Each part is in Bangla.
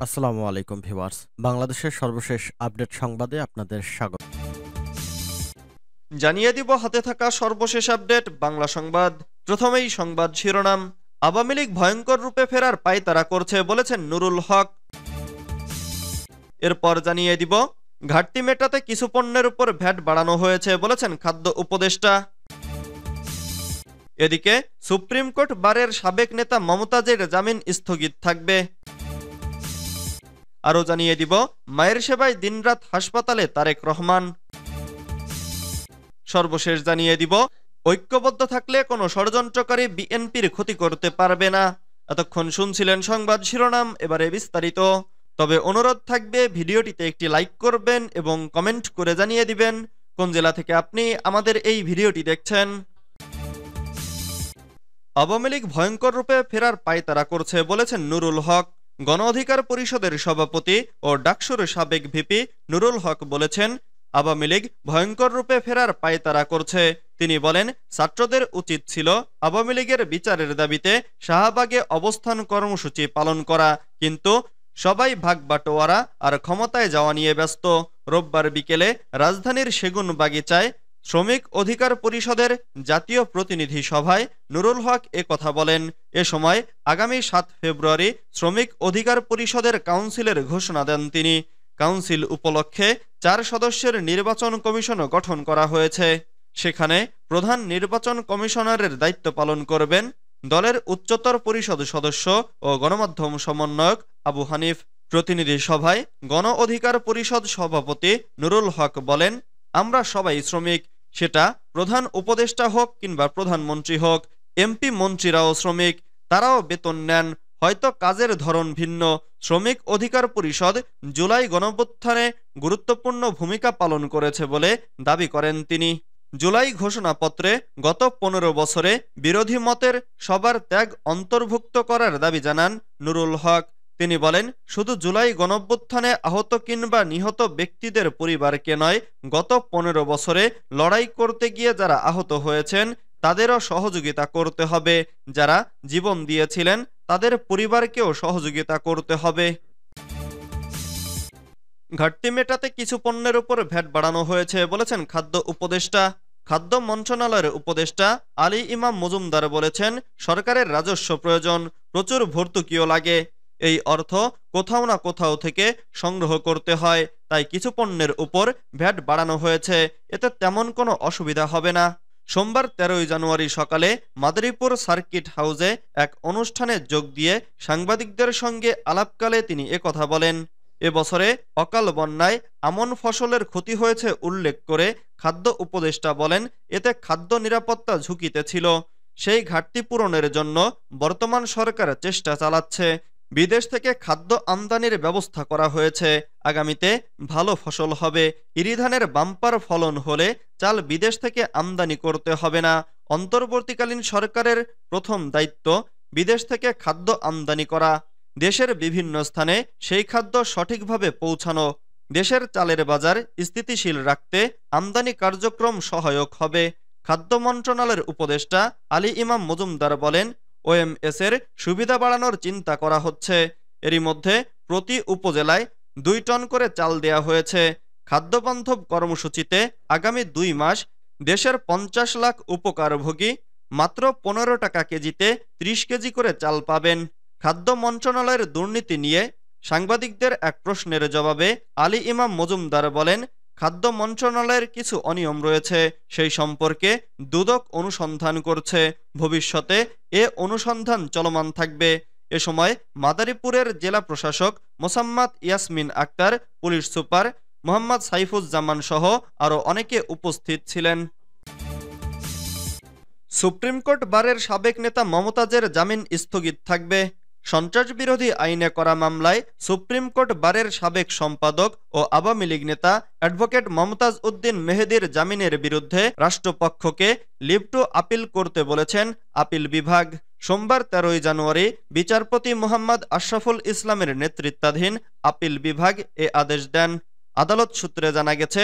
আসসালামু আলাইকুম ভিউয়ার্স। বাংলাদেশের সর্বশেষ আপডেট সংবাদে আপনাদের স্বাগত। জানিয়ে দিব হাতে থাকা সর্বশেষ আপডেট বাংলা সংবাদ। প্রথমেই সংবাদ শিরোনাম। আওয়ামী লীগ ভয়ঙ্কর রূপে ফেরার পায়তারা করছে বলেছেন নুরুল হক। এরপর জানিয়ে দিব ঘাটতি মেটাতে কিছু পণ্যের উপর ভ্যাট বাড়ানো হয়েছে বলেছেন খাদ্য উপদেষ্টা। এদিকে সুপ্রিম কোর্ট বারের সাবেক নেতা মমতাজের জামিন স্থগিত থাকবে। আরও জানিয়ে দিব মায়ের সেবায় দিনরাত হাসপাতালে তারেক রহমান। সর্বশেষ জানিয়ে দিব ঐক্যবদ্ধ থাকলে কোনো ষড়যন্ত্রকারী বিএনপির ক্ষতি করতে পারবে না। এতক্ষণ শুনছিলেন সংবাদ শিরোনাম, এবারে বিস্তারিত। তবে অনুরোধ থাকবে ভিডিওটিতে একটি লাইক করবেন এবং কমেন্ট করে জানিয়ে দিবেন কোন জেলা থেকে আপনি আমাদের এই ভিডিওটি দেখছেন। আওয়ামী লীগ ভয়ঙ্কর রূপে ফেরার পায়তারা করছে বলেছেন নুরুল হক। গণ অধিকার পরিষদের সভাপতি ও ডাকসুর সাবেক ভিপি নুরুল হক বলেছেন, আওয়ামী লীগ ভয়ঙ্কর রূপে ফেরার পায়তারা করছে। তিনি বলেন, ছাত্রদের উচিত ছিল আওয়ামী লীগের বিচারের দাবিতে শাহবাগে অবস্থান কর্মসূচি পালন করা, কিন্তু সবাই ভাগ বাটোয়ারা আর ক্ষমতায় যাওয়া নিয়ে ব্যস্ত। রোববার বিকেলে রাজধানীর সেগুন বাগিচায় শ্রমিক অধিকার পরিষদের জাতীয় প্রতিনিধি সভায় নুরুল হক কথা বলেন। এ সময় আগামী ৭ ফেব্রুয়ারি শ্রমিক অধিকার পরিষদের কাউন্সিলের ঘোষণা দেন তিনি। কাউন্সিল উপলক্ষে ৪ সদস্যের নির্বাচন কমিশন গঠন করা হয়েছে। সেখানে প্রধান নির্বাচন কমিশনারের দায়িত্ব পালন করবেন দলের উচ্চতর পরিষদ সদস্য ও গণমাধ্যম সমন্বয়ক আবু হানিফ। প্রতিনিধি সভায় গণ অধিকার পরিষদ সভাপতি নুরুল হক বলেন, আমরা সবাই শ্রমিক, সেটা প্রধান উপদেষ্টা হোক কিংবা প্রধানমন্ত্রী হোক। এমপি মন্ত্রীরাও শ্রমিক, তারাও বেতন নেন, হয়তো কাজের ধরন ভিন্ন। শ্রমিক অধিকার পরিষদ জুলাই গণঅভ্যুত্থানে গুরুত্বপূর্ণ ভূমিকা পালন করেছে বলে দাবি করেন তিনি। জুলাই ঘোষণাপত্রে গত ১৫ বছরে বিরোধী মতের সবার ত্যাগ অন্তর্ভুক্ত করার দাবি জানান নুরুল হক। তিনি বলেন, শুধু জুলাই গণঅভ্যুত্থানে আহত কিংবা নিহত ব্যক্তিদের পরিবারকে নয়, গত ১৫ বছরে লড়াই করতে গিয়ে যারা আহত হয়েছেন তাদেরও সহযোগিতা করতে হবে। যারা জীবন দিয়েছিলেন তাদের পরিবারকেও সহযোগিতা করতে হবে। ঘাটতি মেটাতে কিছু পণ্যের উপর ভ্যাট বাড়ানো হয়েছে বলেছেন খাদ্য উপদেষ্টা। খাদ্য মন্ত্রণালয়ের উপদেষ্টা আলী ইমাম মজুমদার বলেছেন, সরকারের রাজস্ব প্রয়োজন, প্রচুর ভর্তুকিও লাগে। এই অর্থ কোথাও না কোথাও থেকে সংগ্রহ করতে হয়, তাই কিছু পণ্যের উপর ভ্যাট বাড়ানো হয়েছে। এতে তেমন কোনো অসুবিধা হবে না। সোমবার ১৩ জানুয়ারি সকালে মাদারীপুর সার্কিট হাউসে এক অনুষ্ঠানে যোগ দিয়ে সাংবাদিকদের সঙ্গে আলাপকালে তিনি একথা বলেন। এবছরে অকাল বন্যায় আমন ফসলের ক্ষতি হয়েছে উল্লেখ করে খাদ্য উপদেষ্টা বলেন, এতে খাদ্য নিরাপত্তা ঝুঁকিতে ছিল। সেই ঘাটতি পূরণের জন্য বর্তমান সরকার চেষ্টা চালাচ্ছে। বিদেশ থেকে খাদ্য আমদানির ব্যবস্থা করা হয়েছে। আগামীতে ভালো ফসল হবে। ইরি ধানের বাম্পার ফলন হলে চাল বিদেশ থেকে আমদানি করতে হবে না। অন্তর্বর্তীকালীন সরকারের প্রথম দায়িত্ব বিদেশ থেকে খাদ্য আমদানি করা, দেশের বিভিন্ন স্থানে সেই খাদ্য সঠিকভাবে পৌঁছানো। দেশের চালের বাজার স্থিতিশীল রাখতে আমদানি কার্যক্রম সহায়ক হবে। খাদ্য মন্ত্রণালয়ের উপদেষ্টা আলী ইমাম মজুমদার বলেন, ওএমএস এর সুবিধা বাড়ানোর চিন্তা করা হচ্ছে। এরই মধ্যে প্রতি উপজেলায় ২ টন করে চাল দেয়া হয়েছে। খাদ্যবান্ধব কর্মসূচিতে আগামী ২ মাস দেশের ৫০ লাখ উপকারভোগী মাত্র ১৫ টাকা কেজিতে ৩০ কেজি করে চাল পাবেন। খাদ্য মন্ত্রণালয়ের দুর্নীতি নিয়ে সাংবাদিকদের এক প্রশ্নের জবাবে আলী ইমাম মজুমদার বলেন, খাদ্য মন্ত্রণালয়ের কিছু অনিয়ম রয়েছে, সেই সম্পর্কে দুদক অনুসন্ধান করছে। ভবিষ্যতে এ অনুসন্ধান চলমান থাকবে। এ সময় মাদারীপুরের জেলা প্রশাসক মোসাম্মদ ইয়াসমিন আক্তার, পুলিশ সুপার মোহাম্মদ সাইফুজ্জামান সহ আরও অনেকে উপস্থিত ছিলেন। সুপ্রিম কোর্ট বারের সাবেক নেতা মমতাজের জামিন স্থগিত থাকবে। সন্ত্রাস বিরোধী আইনে করা মামলায় সুপ্রিম কোর্ট বারের সাবেক সম্পাদক ও আওয়ামী লীগ নেতা অ্যাডভোকেট মমতাজ উদ্দিন মেহেদীর জামিনের বিরুদ্ধে রাষ্ট্রপক্ষকে লিভ টু আপিল করতে বলেছেন আপিল বিভাগ। সোমবার ১৩ জানুয়ারি বিচারপতি মোহাম্মদ আশরাফুল ইসলামের নেতৃত্বাধীন আপিল বিভাগ এ আদেশ দেন। আদালত সূত্রে জানা গেছে,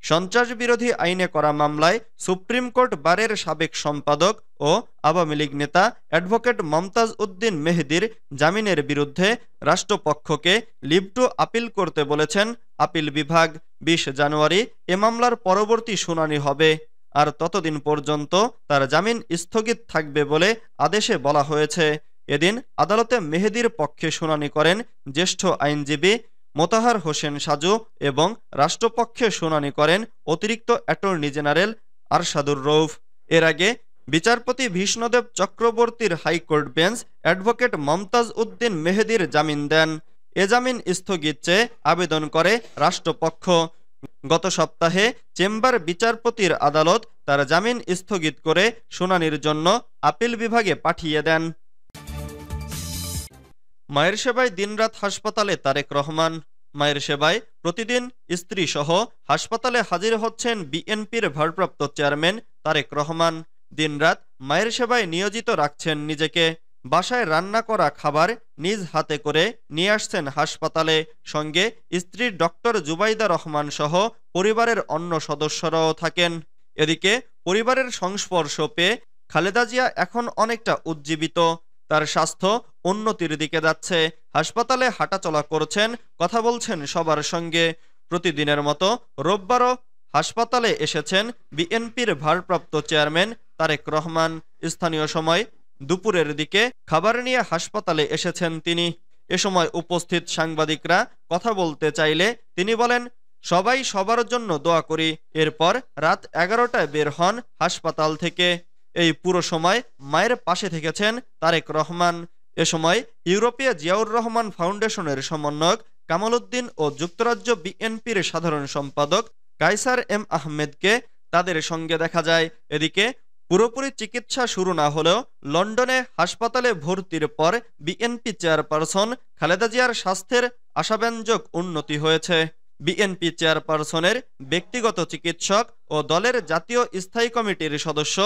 সন্ত্রাস বিরোধী আইনে করা মামলায় সুপ্রিম কোর্ট বারের সাবেক সম্পাদক ও আওয়ামী লীগ নেতা অ্যাডভোকেট মমতাজ উদ্দিন মেহেদীর জামিনের বিরুদ্ধে রাষ্ট্রপক্ষকে লিভ টু আপিল করতে বলেছেন আপিল বিভাগ। 20 জানুয়ারি এ মামলার পরবর্তী শুনানি হবে। আর ততদিন পর্যন্ত তার জামিন স্থগিত থাকবে বলে আদেশে বলা হয়েছে। এদিন আদালতে মেহেদীর পক্ষে শুনানি করেন জ্যেষ্ঠ আইনজীবী মোতাহার হোসেন সাজু এবং রাষ্ট্রপক্ষে শুনানি করেন অতিরিক্ত অ্যাটর্নি জেনারেল আরশাদুর রউফ। এর আগে বিচারপতি বিষ্ণুদেব চক্রবর্তীর high court bench advocate Momtaz Uddin মেহেদীর জামিন দেন। এ জামিন স্থগিত চেয়ে আবেদন করে রাষ্ট্রপক্ষ। গত সপ্তাহে চেম্বার বিচারপতির আদালত তার জামিন স্থগিত করে শুনানির জন্য আপিল বিভাগে পাঠিয়ে দেন। মায়ের সেবায় দিনরাত হাসপাতালে তারেক রহমান। মায়ের সেবায় প্রতিদিন স্ত্রী সহ হাসপাতালে হাজির হচ্ছেন বিএনপির ভারপ্রাপ্ত চেয়ারম্যান তারেক রহমান। দিনরাত মায়ের সেবায় নিয়োজিত রাখছেন নিজেকে। বাসায় রান্না করা খাবার নিজ হাতে করে নিয়ে আসছেন হাসপাতালে। সঙ্গে স্ত্রী ডক্টর জুবাইদা রহমান সহ পরিবারের অন্য সদস্যরাও থাকেন। এদিকে পরিবারের সংস্পর্শ পেয়ে খালেদা জিয়া এখন অনেকটা উজ্জীবিত। তার স্বাস্থ্য উন্নতির দিকে যাচ্ছে। হাসপাতালে হাঁটাচলা করছেন, কথা বলছেন সবার সঙ্গে। প্রতিদিনের মতো রোববারও হাসপাতালে এসেছেন বিএনপির ভারপ্রাপ্ত চেয়ারম্যান তারেক রহমান। স্থানীয় সময় দুপুরের দিকে খাবার নিয়ে হাসপাতালে এসেছেন তিনি। এ সময় উপস্থিত সাংবাদিকরা কথা বলতে চাইলে তিনি বলেন, সবাই সবার জন্য দোয়া করি। এরপর রাত 11টায় বের হন হাসপাতাল থেকে। এই পুরো সময় মায়ের পাশে থেকেছেন তারেক রহমান। এ সময় ইউরোপীয় জিয়াউর রহমান ফাউন্ডেশনের সমন্বয়ক কামাল উদ্দিন ও যুক্তরাজ্য বিএনপির সাধারণ সম্পাদক কায়সার এম আহমেদকে তাদের সঙ্গে দেখা যায়। এদিকে পুরোপুরি চিকিৎসা শুরু না হলেও লন্ডনে হাসপাতালে ভর্তির পর বিএনপি চেয়ারপারসন খালেদা জিয়ার স্বাস্থ্যের আশাব্যঞ্জক উন্নতি হয়েছে। বিএনপি চেয়ারপারসনের ব্যক্তিগত চিকিৎসক ও দলের জাতীয় স্থায়ী কমিটির সদস্য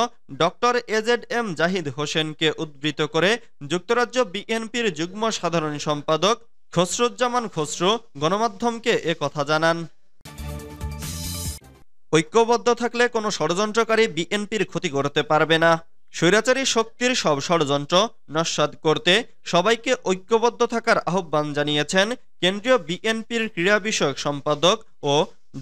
ডক্টর এজেড এম জাহিদ হোসেনকে উদ্ধৃত করে যুক্তরাজ্য বিএনপির যুগ্ম সাধারণ সম্পাদক খসরুজ্জামান খসরু গণমাধ্যমকে এ কথা জানান। ঐক্যবদ্ধ থাকলে কোনো ষড়যন্ত্রকারী বিএনপির ক্ষতি করতে পারবে না। স্বৈরাচারী শক্তির সব ষড়যন্ত্র নস্যাৎ করতে সবাইকে ঐক্যবদ্ধ থাকার আহ্বান জানিয়েছেন কেন্দ্রীয় বিএনপির ক্রীড়া বিষয়ক সম্পাদক ও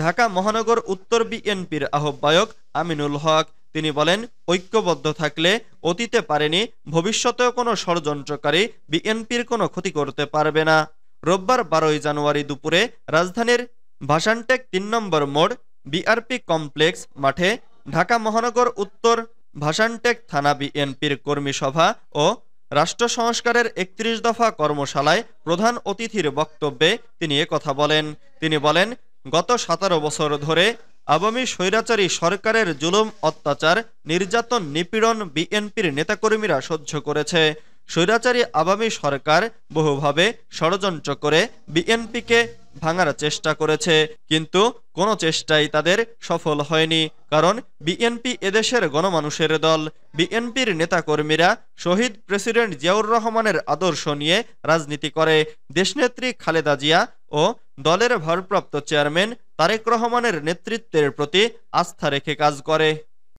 ঢাকা মহানগর উত্তর বিএনপির আহ্বায়ক আমিনুল হক। তিনি বলেন, ঐক্যবদ্ধ থাকলে অতীতে পারেনি, ভবিষ্যতেও কোনো ষড়যন্ত্রকারী বিএনপির কোনো ক্ষতি করতে পারবে না। রোববার 12 জানুয়ারি দুপুরে রাজধানীর ভাসানটেক 3 নম্বর মোড় বিআরপি কমপ্লেক্স মাঠে ঢাকা মহানগর উত্তর ভাসানটেক থানা বিএনপির কর্মী সভা ও রাষ্ট্র সংস্কারের 31 দফা কর্মশালায় প্রধান অতিথির বক্তব্যে তিনি একথা বলেন। তিনি বলেন, গত 17 বছর ধরে আওয়ামী স্বৈরাচারী সরকারের জুলুম, অত্যাচার, নির্যাতন, নিপীড়ন বিএনপির নেতাকর্মীরা সহ্য করেছে। স্বৈরাচারী আওয়ামী সরকার বহুভাবে ষড়যন্ত্র করে বিএনপিকে ভাঙার চেষ্টা করেছে, কিন্তু কোনো চেষ্টাই তাদের সফল হয়নি। কারণ বিএনপি এদেশের গণমানুষের দল। বিএনপির নেতাকর্মীরা শহীদ প্রেসিডেন্ট জিয়াউর রহমানের আদর্শ নিয়ে রাজনীতি করে। দেশনেত্রী খালেদা জিয়া ও দলের ভারপ্রাপ্ত চেয়ারম্যান তারেক রহমানের নেতৃত্বের প্রতি আস্থা রেখে কাজ করে।